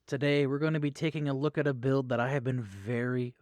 Today, we're going to be taking a look at a build that I have been very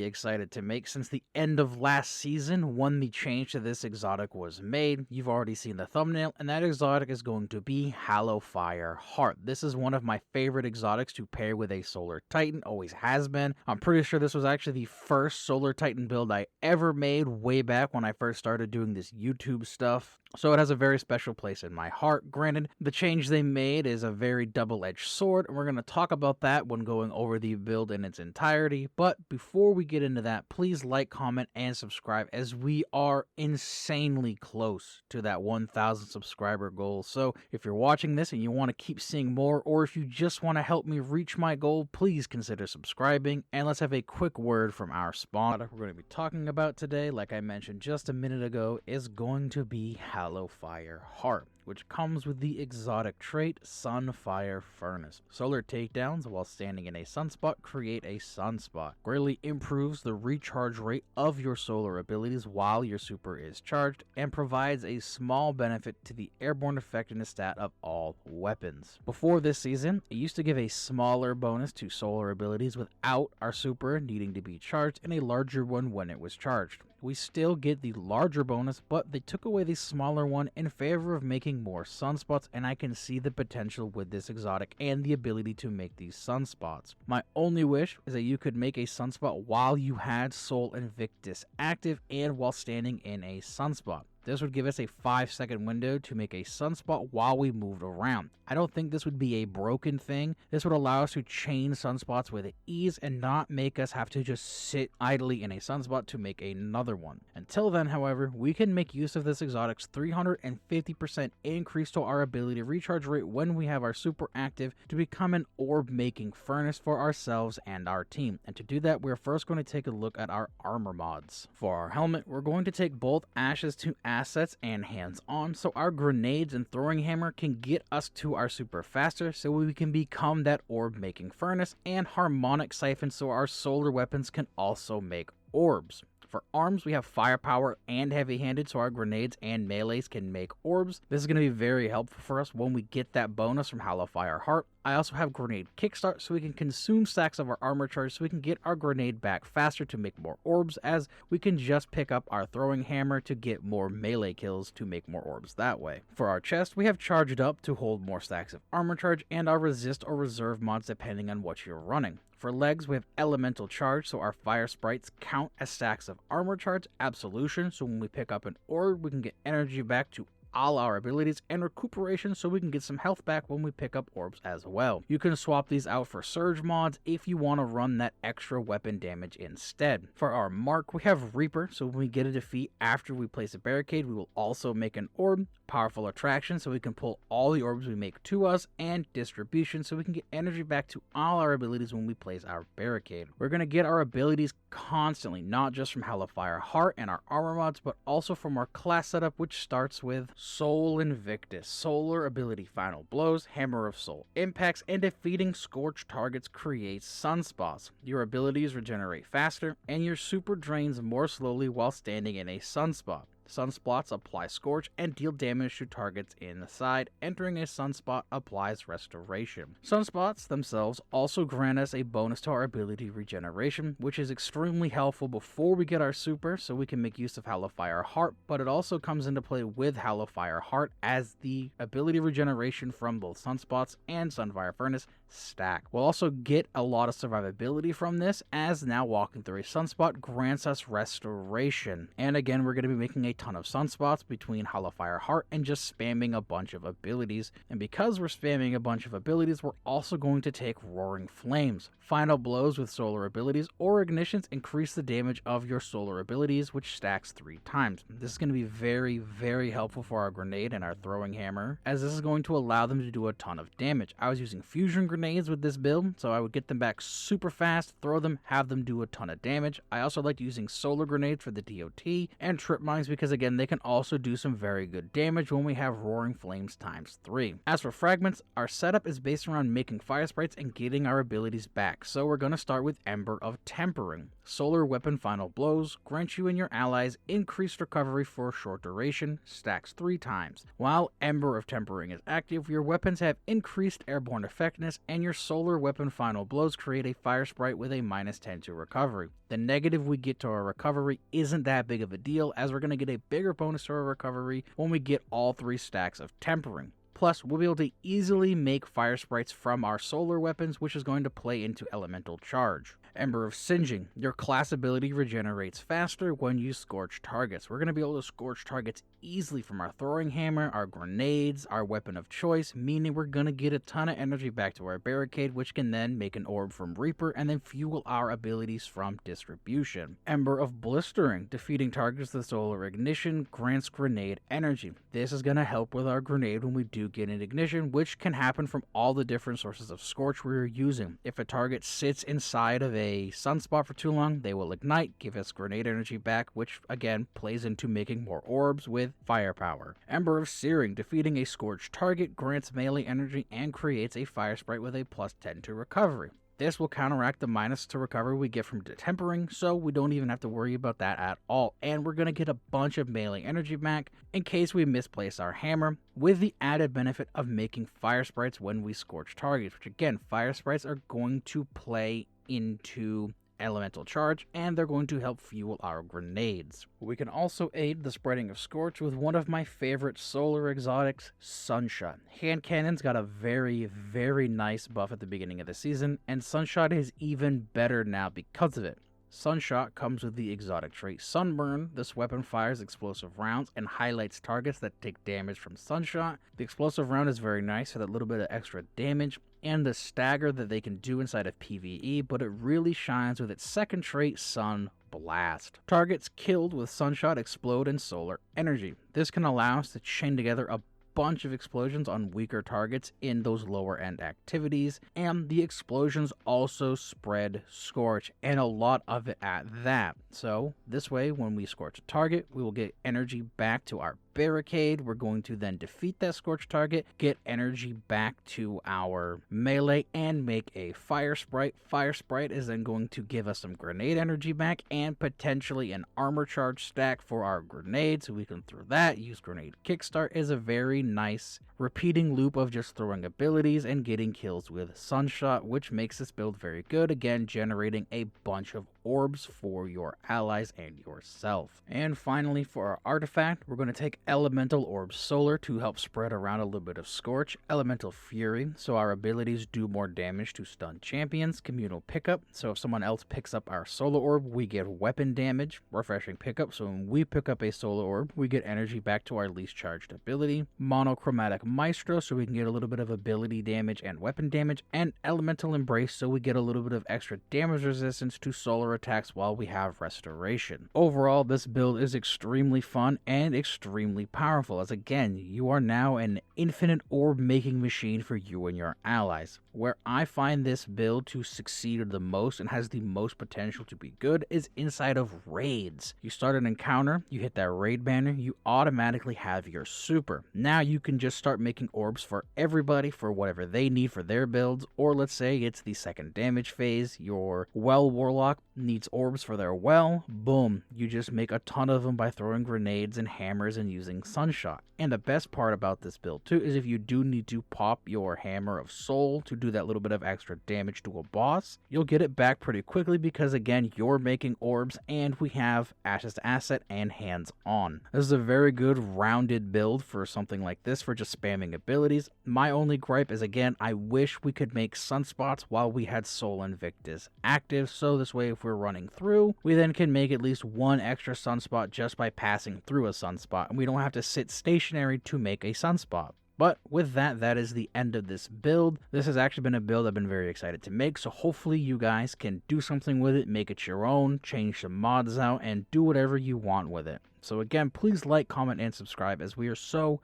excited to make since the end of last season when the change to this exotic was made. You've already seen the thumbnail, and that exotic is going to be Hallowfire Heart. This is one of my favorite exotics to pair with a Solar Titan, always has been. I'm pretty sure this was actually the first Solar Titan build I ever made way back when I first started doing this YouTube stuff. So it has a very special place in my heart. Granted, the change they made is a very double-edged sword, and we're going to talk about that when going over the build in its entirety. But before we get into that, please like, comment, and subscribe, as we are insanely close to that 1,000 subscriber goal. So if you're watching this and you want to keep seeing more, or if you just want to help me reach my goal, please consider subscribing. And let's have a quick word from our sponsor. We're going to be talking about today, like I mentioned just a minute ago, is going to be Hallowfire Heart, which comes with the exotic trait Sunfire Furnace. Solar takedowns while standing in a sunspot create a sunspot. Greatly improves the recharge rate of your solar abilities while your super is charged, and provides a small benefit to the airborne effectiveness stat of all weapons. Before this season, it used to give a smaller bonus to solar abilities without our super needing to be charged, and a larger one when it was charged. We still get the larger bonus, but they took away the smaller one in favor of making more sunspots, and I can see the potential with this exotic and the ability to make these sunspots. My only wish is that you could make a sunspot while you had Sol Invictus active and while standing in a sunspot. This would give us a 5-second window to make a sunspot while we moved around. I don't think this would be a broken thing. This would allow us to chain sunspots with ease and not make us have to just sit idly in a sunspot to make another one. Until then, however, we can make use of this exotic's 350% increase to our ability recharge rate when we have our super active to become an orb making furnace for ourselves and our team. And to do that, we're first going to take a look at our armor mods. For our helmet, we're going to take both ashes to assets and hands-on, so our grenades and throwing hammer can get us to our super faster, so we can become that orb making furnace, and harmonic siphon so our solar weapons can also make orbs. For arms, we have firepower and heavy-handed, so our grenades and melees can make orbs. This is going to be very helpful for us when we get that bonus from Hallowfire Heart. I also have grenade kickstart, so we can consume stacks of our armor charge so we can get our grenade back faster to make more orbs, as we can just pick up our throwing hammer to get more melee kills to make more orbs that way. For our chest, we have charged up to hold more stacks of armor charge, and our resist or reserve mods depending on what you're running. For legs, we have elemental charge, so our fire sprites count as stacks of armor charge. Absolution, so when we pick up an orb, we can get energy back to all our abilities, and recuperation, so we can get some health back when we pick up orbs as well. You can swap these out for surge mods if you want to run that extra weapon damage instead. For our mark, we have Reaper, so when we get a defeat after we place a barricade, we will also make an orb. Powerful attraction, so we can pull all the orbs we make to us, and distribution, so we can get energy back to all our abilities when we place our barricade. We're going to get our abilities constantly, not just from Hallowfire Heart and our armor mods, but also from our class setup, which starts with Sol Invictus, solar ability final blows, hammer of soul impacts, and defeating scorched targets creates sunspots. Your abilities regenerate faster, and your super drains more slowly while standing in a sunspot. Sunspots apply Scorch and deal damage to targets in the side. Entering a sunspot applies Restoration. Sunspots themselves also grant us a bonus to our ability Regeneration, which is extremely helpful before we get our super, so we can make use of Hallowfire Heart, but it also comes into play with Hallowfire Heart as the ability Regeneration from both Sunspots and Sunfire Furnace stack. We'll also get a lot of survivability from this, as now walking through a sunspot grants us Restoration. And again, we're going to be making a ton of sunspots between Hallowfire Heart and just spamming a bunch of abilities. And because we're spamming a bunch of abilities, we're also going to take Roaring Flames. Final blows with solar abilities or ignitions increase the damage of your solar abilities, which stacks 3 times. This is going to be very helpful for our grenade and our throwing hammer, as this is going to allow them to do a ton of damage. I was using fusion grenades with this build, so I would get them back super fast, throw them, have them do a ton of damage. I also liked using solar grenades for the DOT and trip mines, because again, they can also do some very good damage when we have Roaring Flames times 3. As for fragments, our setup is based around making fire sprites and getting our abilities back, so we're going to start with Ember of Tempering. Solar weapon final blows grant you and your allies increased recovery for a short duration, stacks 3 times. While Ember of Tempering is active, your weapons have increased airborne effectiveness and your solar weapon final blows create a fire sprite with a -10 to recovery. The negative we get to our recovery isn't that big of a deal, as we're going to get a bigger bonus to our recovery when we get all 3 stacks of tempering. Plus, we'll be able to easily make fire sprites from our solar weapons, which is going to play into elemental charge. Ember of Singeing. Your class ability regenerates faster when you scorch targets. We're going to be able to scorch targets easily from our throwing hammer, our grenades, our weapon of choice, meaning we're going to get a ton of energy back to our barricade, which can then make an orb from Reaper and then fuel our abilities from distribution. Ember of Blistering. Defeating targets with solar ignition grants grenade energy. This is going to help with our grenade when we do get an ignition, which can happen from all the different sources of scorch we're using. If a target sits inside of a sunspot for too long, they will ignite, give us grenade energy back, which again plays into making more orbs with firepower. Ember of Searing. Defeating a scorched target grants melee energy and creates a fire sprite with a +10 to recovery. This will counteract the minus to recovery we get from tempering, so we don't even have to worry about that at all. And we're going to get a bunch of melee energy back in case we misplace our hammer, with the added benefit of making fire sprites when we scorch targets, which again, fire sprites are going to play into elemental charge, and they're going to help fuel our grenades. We can also aid the spreading of Scorch with one of my favorite solar exotics, Sunshot. Hand Cannon's got a very, very nice buff at the beginning of the season, and Sunshot is even better now because of it. Sunshot comes with the exotic trait Sunburn. This weapon fires explosive rounds and highlights targets that take damage from Sunshot. The explosive round is very nice for that little bit of extra damage and the stagger that they can do inside of PvE, but it really shines with its second trait, Sun Blast. Targets killed with Sunshot explode in solar energy. This can allow us to chain together a bunch of explosions on weaker targets in those lower end activities, and the explosions also spread Scorch, and a lot of it at that. So this way, when we scorch a target, we will get energy back to our barricade. We're going to then defeat that scorch target, get energy back to our melee, and make a fire sprite. Fire sprite is then going to give us some grenade energy back and potentially an armor charge stack for our grenade, so we can throw that. Use grenade kickstart is a very nice repeating loop of just throwing abilities and getting kills with Sunshot, which makes this build very good, again generating a bunch of orbs for your allies and yourself. And finally, for our artifact, we're going to take Elemental Orb Solar to help spread around a little bit of Scorch, Elemental Fury, so our abilities do more damage to stun champions, Communal Pickup, so if someone else picks up our Solar Orb, we get weapon damage, Refreshing Pickup, so when we pick up a Solar Orb, we get energy back to our least charged ability, Monochromatic Maestro, so we can get a little bit of ability damage and weapon damage, and Elemental Embrace, so we get a little bit of extra damage resistance to solar attacks while we have restoration. Overall, this build is extremely fun and extremely powerful, as again, you are now an infinite orb making machine for you and your allies. Where I find this build to succeed the most and has the most potential to be good is inside of raids. You start an encounter, you hit that raid banner, you automatically have your super. Now you can just start making orbs for everybody for whatever they need for their builds, or let's say it's the second damage phase, your well warlock needs orbs for their well, boom, you just make a ton of them by throwing grenades and hammers and using Sunshot. And the best part about this build too is if you do need to pop your Hammer of Soul to do that little bit of extra damage to a boss, you'll get it back pretty quickly because again, you're making orbs and we have Ashes to Asset and Hands On. This is a very good rounded build for something like this for just spamming abilities. My only gripe is again, I wish we could make sunspots while we had Soul Invictus active, so this way if we're running through, we then can make at least one extra sunspot just by passing through a sunspot, and we don't have to sit stationary to make a sunspot. But with that, that is the end of this build. This has actually been a build I've been very excited to make, so hopefully you guys can do something with it, make it your own, change some mods out, and do whatever you want with it. So again, please like, comment, and subscribe, as we are so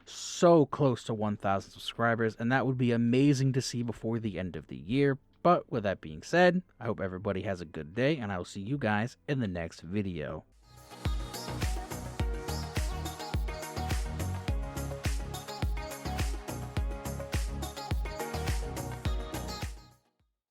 close to 1,000 subscribers, and that would be amazing to see before the end of the year. But with that being said, I hope everybody has a good day, and I will see you guys in the next video.